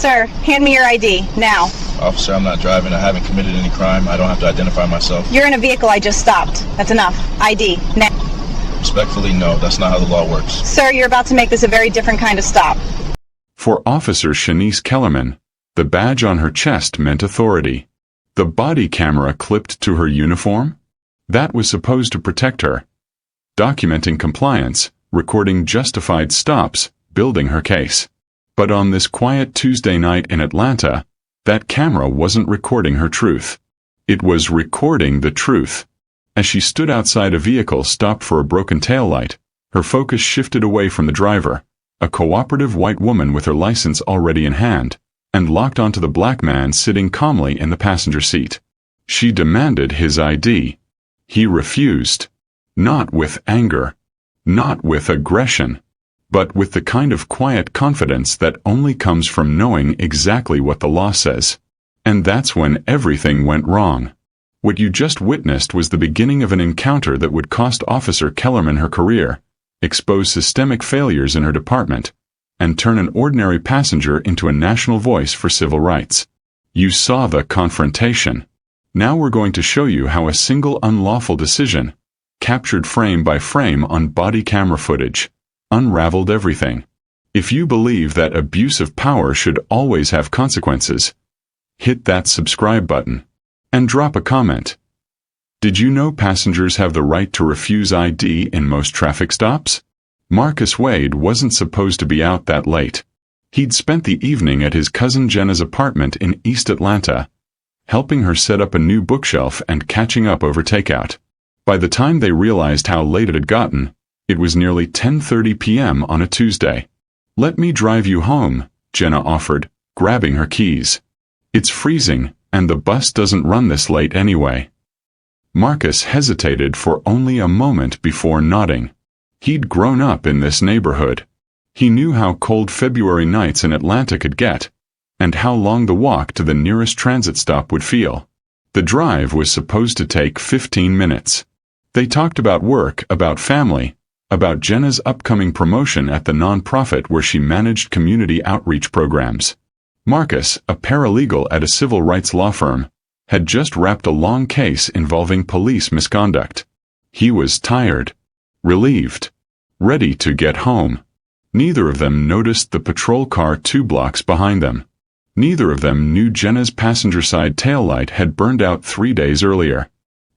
Sir, hand me your ID, now. Officer, I'm not driving. I haven't committed any crime. I don't have to identify myself. You're in a vehicle I just stopped. That's enough. ID, now. Respectfully, no. That's not how the law works. Sir, you're about to make this a very different kind of stop. For Officer Shanice Kellerman, the badge on her chest meant authority. The body camera clipped to her uniform? That was supposed to protect her. Documenting compliance, recording justified stops, building her case. But on this quiet Tuesday night in Atlanta, that camera wasn't recording her truth. It was recording the truth. As she stood outside a vehicle stopped for a broken taillight, her focus shifted away from the driver, a cooperative white woman with her license already in hand, and locked onto the black man sitting calmly in the passenger seat. She demanded his ID. He refused. Not with anger. Not with aggression. But with the kind of quiet confidence that only comes from knowing exactly what the law says. And that's when everything went wrong. What you just witnessed was the beginning of an encounter that would cost Officer Kellerman her career, expose systemic failures in her department, and turn an ordinary passenger into a national voice for civil rights. You saw the confrontation. Now we're going to show you how a single unlawful decision, captured frame by frame on body camera footage, unraveled everything. If you believe that abuse of power should always have consequences, hit that subscribe button and drop a comment. Did you know passengers have the right to refuse ID in most traffic stops? Marcus Wade wasn't supposed to be out that late. He'd spent the evening at his cousin Jenna's apartment in East Atlanta, helping her set up a new bookshelf and catching up over takeout. By the time they realized how late it had gotten, it was nearly 10:30 p.m. on a Tuesday. "Let me drive you home," Jenna offered, grabbing her keys. "It's freezing, and the bus doesn't run this late anyway." Marcus hesitated for only a moment before nodding. He'd grown up in this neighborhood. He knew how cold February nights in Atlanta could get, and how long the walk to the nearest transit stop would feel. The drive was supposed to take 15 minutes. They talked about work, about family, about Jenna's upcoming promotion at the nonprofit where she managed community outreach programs. Marcus, a paralegal at a civil rights law firm, had just wrapped a long case involving police misconduct. He was tired, relieved, ready to get home. Neither of them noticed the patrol car 2 blocks behind them. Neither of them knew Jenna's passenger side taillight had burned out 3 days earlier.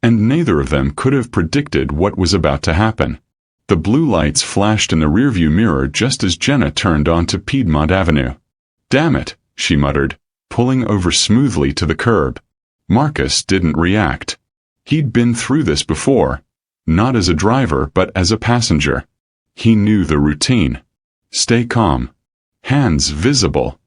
And neither of them could have predicted what was about to happen. The blue lights flashed in the rearview mirror just as Jenna turned onto Piedmont Avenue. "Damn it," she muttered, pulling over smoothly to the curb. Marcus didn't react. He'd been through this before, not as a driver but as a passenger. He knew the routine. Stay calm. Hands visible.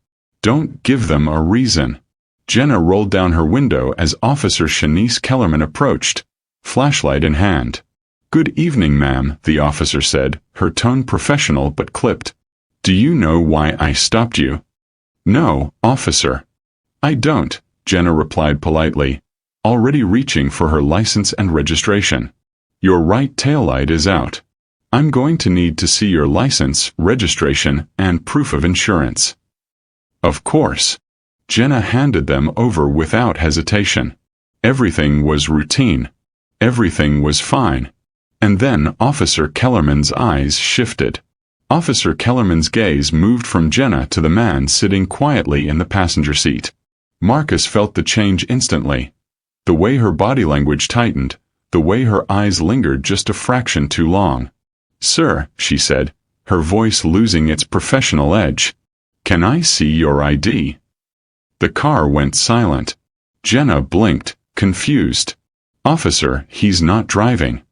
Don't give them a reason. Jenna rolled down her window as Officer Shanice Kellerman approached, flashlight in hand. "Good evening, ma'am," the officer said, her tone professional but clipped. "Do you know why I stopped you?" "No, officer." "I don't," Jenna replied politely, already reaching for her license and registration. "Your right taillight is out. I'm going to need to see your license, registration, and proof of insurance." Of course. Jenna handed them over without hesitation. Everything was routine. Everything was fine. And then Officer Kellerman's eyes shifted. Officer Kellerman's gaze moved from Jenna to the man sitting quietly in the passenger seat. Marcus felt the change instantly. The way her body language tightened, the way her eyes lingered just a fraction too long. "Sir," she said, her voice losing its professional edge. "Can I see your ID?" The car went silent. Jenna blinked, confused. "Officer, he's not driving."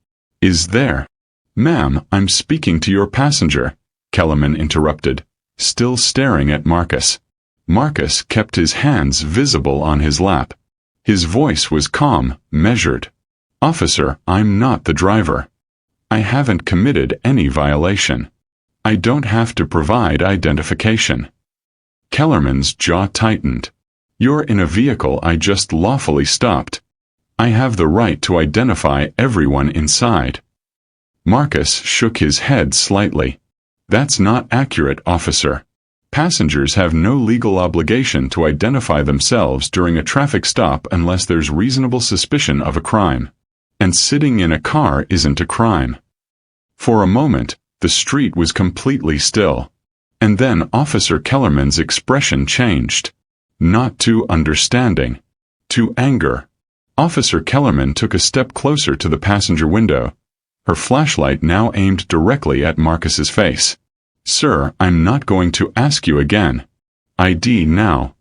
"Is there?" "Ma'am, I'm speaking to your passenger," Kellerman interrupted, still staring at Marcus. Marcus kept his hands visible on his lap. His voice was calm, measured. "Officer, I'm not the driver. I haven't committed any violation. I don't have to provide identification." Kellerman's jaw tightened. "You're in a vehicle I just lawfully stopped. I have the right to identify everyone inside." Marcus shook his head slightly. "That's not accurate, officer. Passengers have no legal obligation to identify themselves during a traffic stop unless there's reasonable suspicion of a crime. And sitting in a car isn't a crime. For a moment, the street was completely still. And then Officer Kellerman's expression changed. Not to understanding. To anger. Officer Kellerman took a step closer to the passenger window, her flashlight now aimed directly at Marcus's face. "Sir, I'm not going to ask you again. ID now."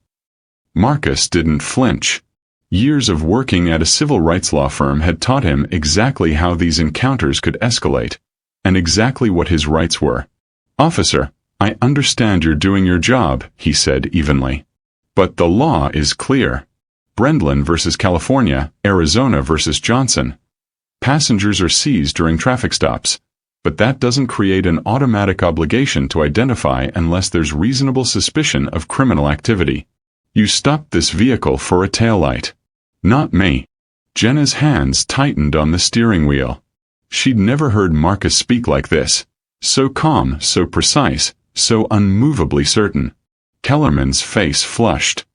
Marcus didn't flinch. Years of working at a civil rights law firm had taught him exactly how these encounters could escalate, and exactly what his rights were. "Officer, I understand you're doing your job," he said evenly. "But the law is clear. Brendlin versus California, Arizona versus Johnson. Passengers are seized during traffic stops, but that doesn't create an automatic obligation to identify unless there's reasonable suspicion of criminal activity. You stopped this vehicle for a taillight. Not me." Jenna's hands tightened on the steering wheel. She'd never heard Marcus speak like this. So calm, so precise, so unmovably certain. Kellerman's face flushed.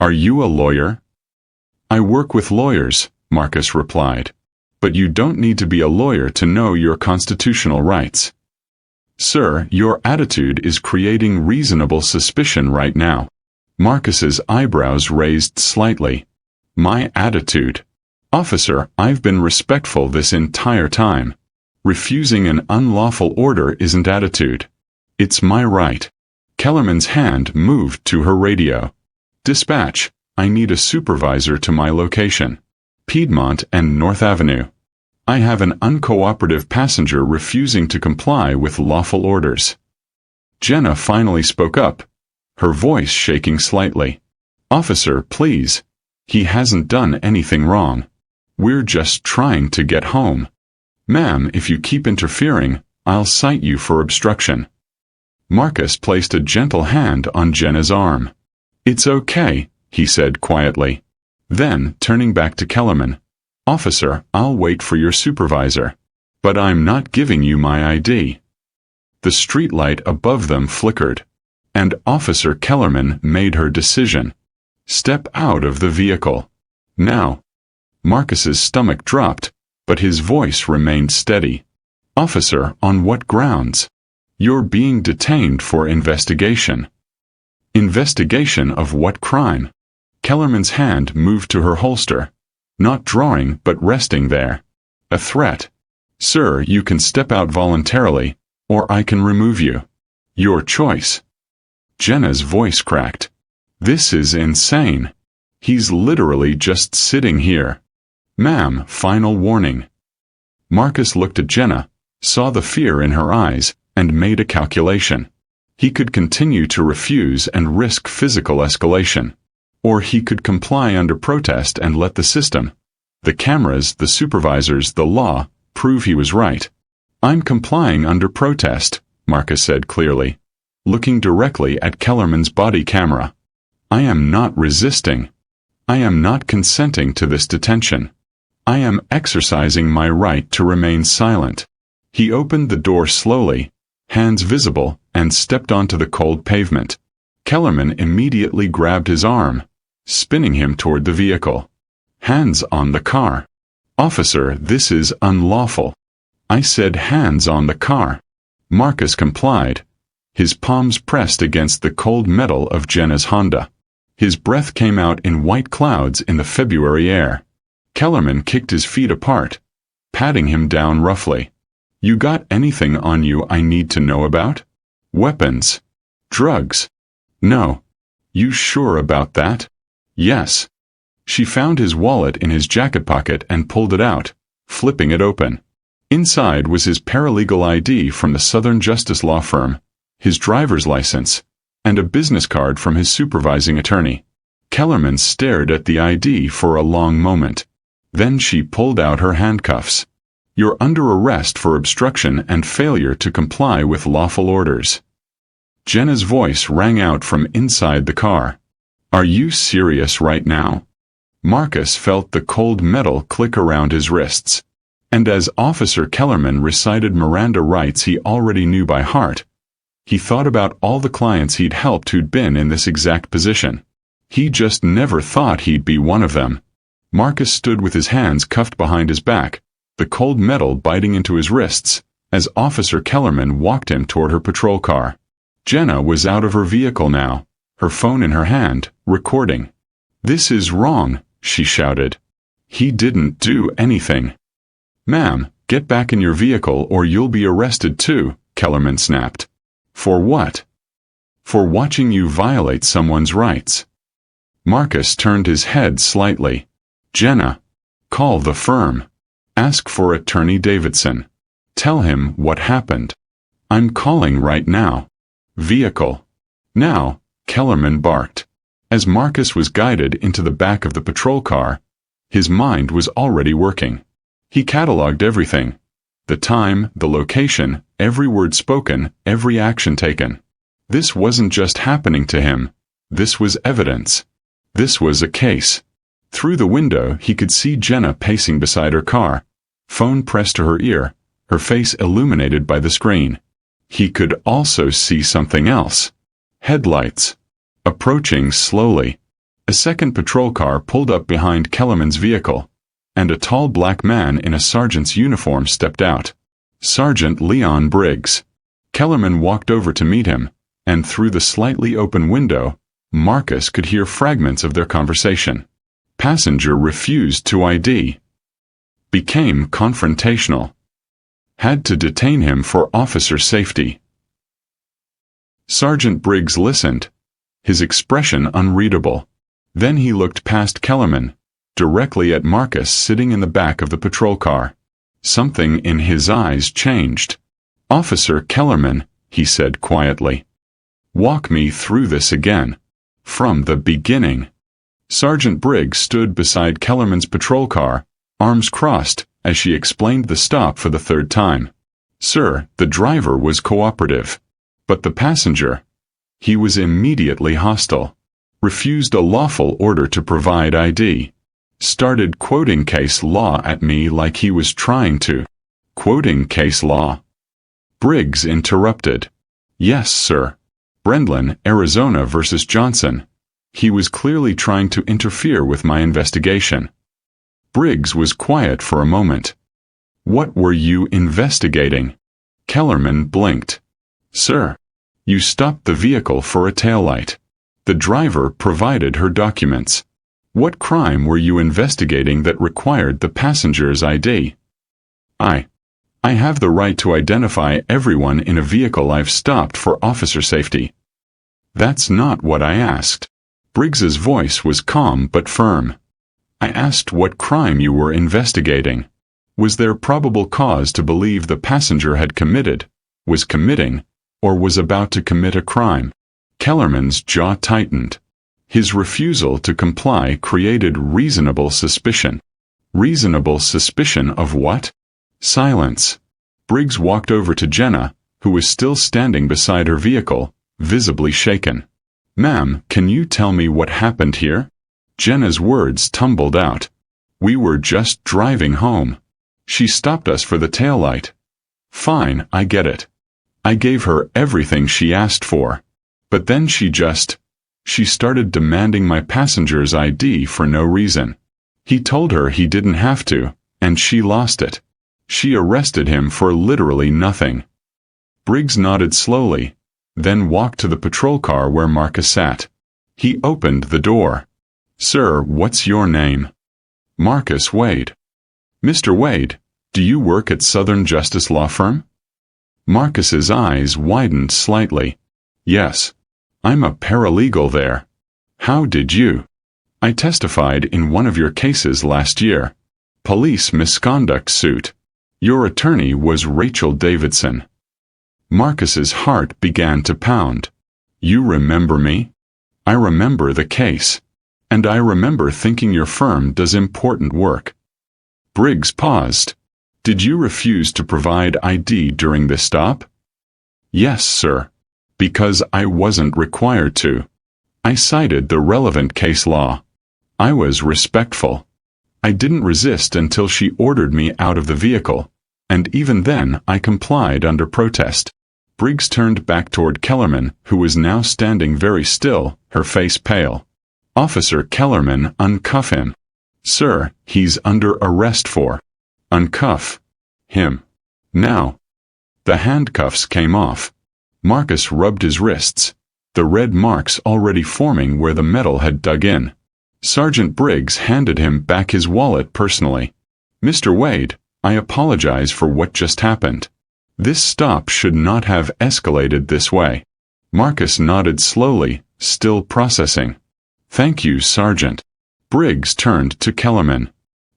"Are you a lawyer?" "I work with lawyers," Marcus replied. "But you don't need to be a lawyer to know your constitutional rights." "Sir, your attitude is creating reasonable suspicion right now." Marcus's eyebrows raised slightly. "My attitude? Officer, I've been respectful this entire time. Refusing an unlawful order isn't attitude. It's my right." Kellerman's hand moved to her radio. "Dispatch, I need a supervisor to my location. Piedmont and North Avenue. I have an uncooperative passenger refusing to comply with lawful orders." Jenna finally spoke up, her voice shaking slightly. "Officer, please. He hasn't done anything wrong. We're just trying to get home. Ma'am, if you keep interfering, I'll cite you for obstruction." Marcus placed a gentle hand on Jenna's arm. "It's okay," he said quietly. Then, turning back to Kellerman, "Officer, I'll wait for your supervisor. But I'm not giving you my ID." The streetlight above them flickered, and Officer Kellerman made her decision. "Step out of the vehicle. Now." Marcus's stomach dropped, but his voice remained steady. "Officer, on what grounds? You're being detained for investigation." "Investigation of what crime?" Kellerman's hand moved to her holster, not drawing but resting there. "A threat. Sir, you can step out voluntarily, or I can remove you. Your choice." Jenna's voice cracked. "This is insane. He's literally just sitting here. Ma'am, final warning." Marcus looked at Jenna, saw the fear in her eyes, and made a calculation. He could continue to refuse and risk physical escalation. Or he could comply under protest and let the system, the cameras, the supervisors, the law, prove he was right. "I'm complying under protest," Marcus said clearly, looking directly at Kellerman's body camera. "I am not resisting. I am not consenting to this detention. I am exercising my right to remain silent." He opened the door slowly, hands visible, and stepped onto the cold pavement. Kellerman immediately grabbed his arm, spinning him toward the vehicle. "Hands on the car." "Officer, this is unlawful." "I said hands on the car." Marcus complied, his palms pressed against the cold metal of Jenna's Honda. His breath came out in white clouds in the February air. Kellerman kicked his feet apart, patting him down roughly. "You got anything on you I need to know about? Weapons? Drugs?" "No." "You sure about that?" "Yes." She found his wallet in his jacket pocket and pulled it out, flipping it open. Inside was his paralegal ID from the Southern Justice Law Firm, his driver's license, and a business card from his supervising attorney. Kellerman stared at the ID for a long moment. Then she pulled out her handcuffs. "You're under arrest for obstruction and failure to comply with lawful orders." Jenna's voice rang out from inside the car. "Are you serious right now?" Marcus felt the cold metal click around his wrists. And as Officer Kellerman recited Miranda rights he already knew by heart, He thought about all the clients he'd helped who'd been in this exact position. He just never thought he'd be one of them. Marcus stood with his hands cuffed behind his back, the cold metal biting into his wrists, as Officer Kellerman walked him toward her patrol car. Jenna was out of her vehicle now, her phone in her hand, recording. "This is wrong," she shouted. "He didn't do anything." "Ma'am, get back in your vehicle or you'll be arrested too," Kellerman snapped. "For what?" "For watching you violate someone's rights." Marcus turned his head slightly. "Jenna, call the firm. Ask for Attorney Davidson. Tell him what happened." "I'm calling right now." "Vehicle." "Now," Kellerman barked. As Marcus was guided into the back of the patrol car, his mind was already working. He cataloged everything. The time, the location, every word spoken, every action taken. This wasn't just happening to him. This was evidence. This was a case. Through the window he could see Jenna pacing beside her car, phone pressed to her ear, her face illuminated by the screen. He could also see something else. Headlights. Approaching slowly. A second patrol car pulled up behind Kellerman's vehicle, and a tall black man in a sergeant's uniform stepped out. Sergeant Leon Briggs. Kellerman walked over to meet him, and through the slightly open window, Marcus could hear fragments of their conversation. Passenger refused to ID. Became confrontational. Had to detain him for officer safety. Sergeant Briggs listened, his expression unreadable. Then he looked past Kellerman, directly at Marcus sitting in the back of the patrol car. Something in his eyes changed. "Officer Kellerman," he said quietly. "Walk me through this again. From the beginning." Sergeant Briggs stood beside Kellerman's patrol car, arms crossed, as she explained the stop for the third time. "Sir, the driver was cooperative. But the passenger, he was immediately hostile. Refused a lawful order to provide ID. Started quoting case law at me like he was trying to." "Quoting case law?" Briggs interrupted. "Yes, sir. Brendlin, Arizona versus Johnson. He was clearly trying to interfere with my investigation." Briggs was quiet for a moment. "What were you investigating?" Kellerman blinked. "Sir, you stopped the vehicle for a taillight. The driver provided her documents. What crime were you investigating that required the passenger's ID?" I have the right to identify everyone in a vehicle I've stopped for officer safety." "That's not what I asked." Briggs's voice was calm but firm. "I asked what crime you were investigating. Was there probable cause to believe the passenger had committed, was committing, or was about to commit a crime?" Kellerman's jaw tightened. His refusal to comply created reasonable suspicion. Reasonable suspicion of what? Silence. Briggs walked over to Jenna, who was still standing beside her vehicle, visibly shaken. "Ma'am, can you tell me what happened here?" Jenna's words tumbled out. "We were just driving home. She stopped us for the taillight." "Fine, I get it. I gave her everything she asked for. But then she started demanding my passenger's ID for no reason. He told her he didn't have to, and she lost it. She arrested him for literally nothing." Briggs nodded slowly, then walked to the patrol car where Marcus sat. He opened the door. "Sir, what's your name?" "Marcus Wade." "Mr. Wade, do you work at Southern Justice Law Firm?" Marcus's eyes widened slightly. "Yes. I'm a paralegal there." "How did you?" "I testified in one of your cases last year. Police misconduct suit. Your attorney was Rachel Davidson." Marcus's heart began to pound. "You remember me?" "I remember the case. And I remember thinking your firm does important work." Briggs paused. "Did you refuse to provide ID during this stop?" "Yes, sir. Because I wasn't required to. I cited the relevant case law. I was respectful. I didn't resist until she ordered me out of the vehicle, and even then I complied under protest." Briggs turned back toward Kellerman, who was now standing very still, her face pale. "Officer Kellerman, uncuff him." "Sir, he's under arrest for." "Uncuff him now." The handcuffs came off. Marcus rubbed his wrists, the red marks already forming where the metal had dug in. Sergeant Briggs handed him back his wallet personally. "Mr. Wade, I apologize for what just happened. This stop should not have escalated this way." Marcus nodded slowly, still processing. "Thank you, Sergeant." Briggs turned to Kellerman.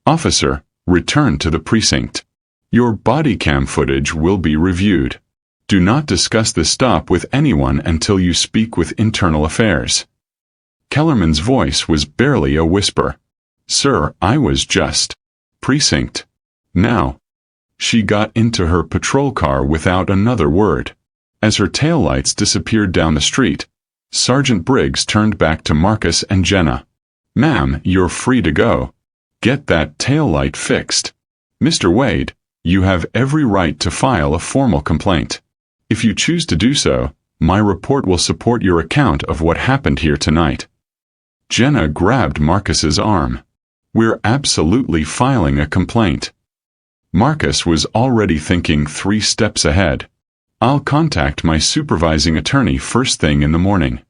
"Officer, return to the precinct. Your body cam footage will be reviewed. Do not discuss this stop with anyone until you speak with Internal Affairs." Kellerman's voice was barely a whisper. "Sir, I was just..." "Precinct. Now." She got into her patrol car without another word. As her taillights disappeared down the street, Sergeant Briggs turned back to Marcus and Jenna. "Ma'am, you're free to go. Get that taillight fixed. Mr. Wade, you have every right to file a formal complaint. If you choose to do so, my report will support your account of what happened here tonight." Jenna grabbed Marcus's arm. "We're absolutely filing a complaint." Marcus was already thinking 3 steps ahead. "I'll contact my supervising attorney first thing in the morning."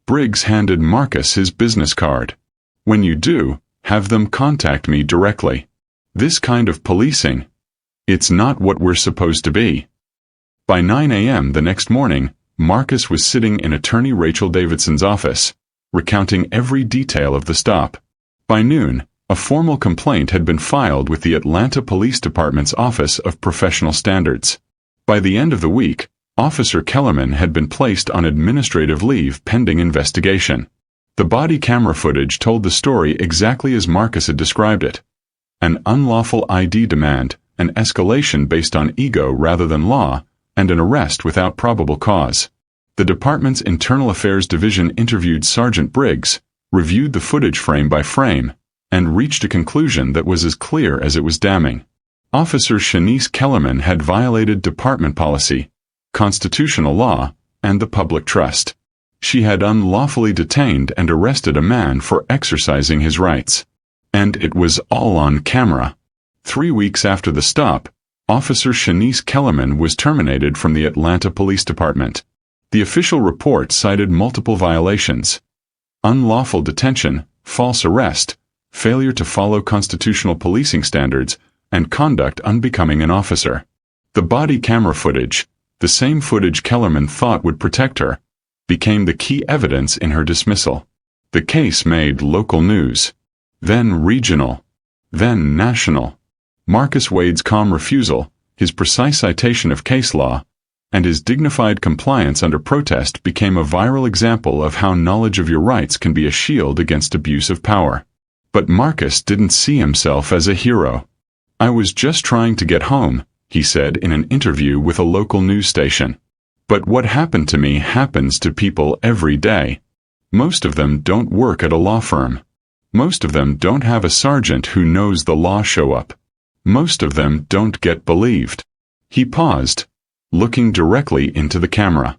Briggs handed Marcus his business card. "When you do, have them contact me directly. This kind of policing, it's not what we're supposed to be." By 9 a.m. the next morning, Marcus was sitting in attorney Rachel Davidson's office, recounting every detail of the stop. By noon, a formal complaint had been filed with the Atlanta Police Department's Office of Professional Standards. By the end of the week, Officer Kellerman had been placed on administrative leave pending investigation. The body camera footage told the story exactly as Marcus had described it. An unlawful ID demand, an escalation based on ego rather than law, and an arrest without probable cause. The department's Internal Affairs Division interviewed Sergeant Briggs, reviewed the footage frame by frame, and reached a conclusion that was as clear as it was damning. Officer Shanice Kellerman had violated department policy, constitutional law, and the public trust. She had unlawfully detained and arrested a man for exercising his rights. And it was all on camera. 3 weeks after the stop, Officer Shanice Kellerman was terminated from the Atlanta Police Department. The official report cited multiple violations: unlawful detention, false arrest, failure to follow constitutional policing standards, and conduct unbecoming an officer. The body camera footage, the same footage Kellerman thought would protect her, became the key evidence in her dismissal. The case made local news, then regional, then national. Marcus Wade's calm refusal, his precise citation of case law, and his dignified compliance under protest became a viral example of how knowledge of your rights can be a shield against abuse of power. But Marcus didn't see himself as a hero. "I was just trying to get home," he said in an interview with a local news station. "But what happened to me happens to people every day. Most of them don't work at a law firm. Most of them don't have a sergeant who knows the law show up. Most of them don't get believed." He paused, looking directly into the camera.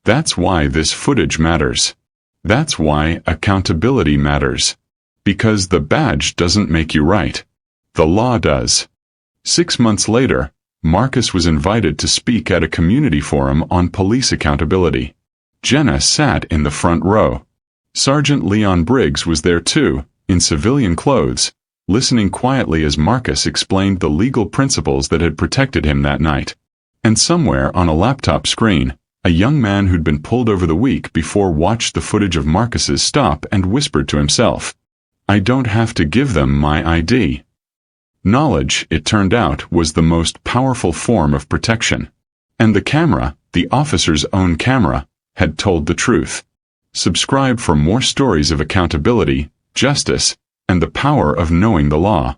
"That's why this footage matters. That's why accountability matters. Because the badge doesn't make you right. The law does." 6 months later, Marcus was invited to speak at a community forum on police accountability. Jenna sat in the front row. Sergeant Leon Briggs was there too, in civilian clothes, listening quietly as Marcus explained the legal principles that had protected him that night. And somewhere on a laptop screen, a young man who'd been pulled over the week before watched the footage of Marcus's stop and whispered to himself, "I don't have to give them my ID." Knowledge, it turned out, was the most powerful form of protection. And the camera, the officer's own camera, had told the truth. Subscribe for more stories of accountability, justice, and the power of knowing the law.